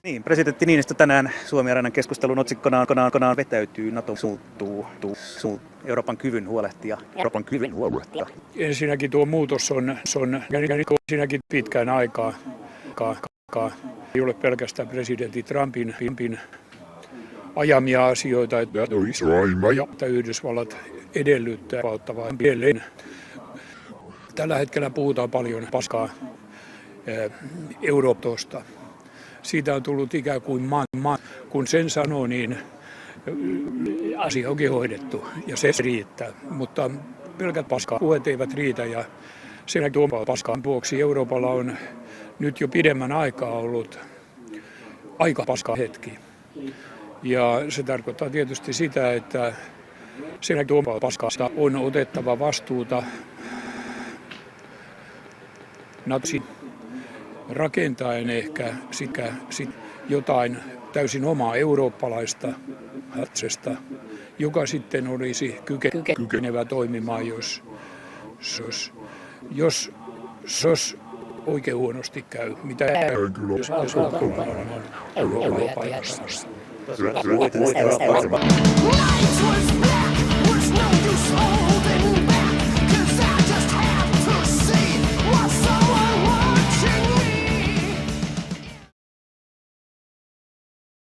Niin, presidentti Niinistö tänään Suomi-areenan keskustelun otsikkona vetäytyy NATO suuttuu Euroopan kyvyn huolehtia. Ensinnäkin tuo muutos on ensinnäkin pitkään aikaa. Ei ole pelkästään presidentti Trumpin ajamia asioita, että Yhdysvallat edellyttää vapauttavaa edelleen. Tällä hetkellä puhutaan paljon paskaa Euroopasta. Siitä on tullut ikään kuin kun sen sanoo, niin asia onkin hoidettu ja se riittää. Mutta pelkät puheet eivät riitä ja sen tuon paskan vuoksi Euroopalla on nyt jo pidemmän aikaa ollut aika paska hetki. Ja se tarkoittaa tietysti sitä, että sen tuon paskasta on otettava vastuuta natsi rakentaen ehkä jotain täysin omaa eurooppalaista hatsesta, joka sitten olisi kykenevä toimimaan, jos oikein huonosti käy. Mitä jos Euroopan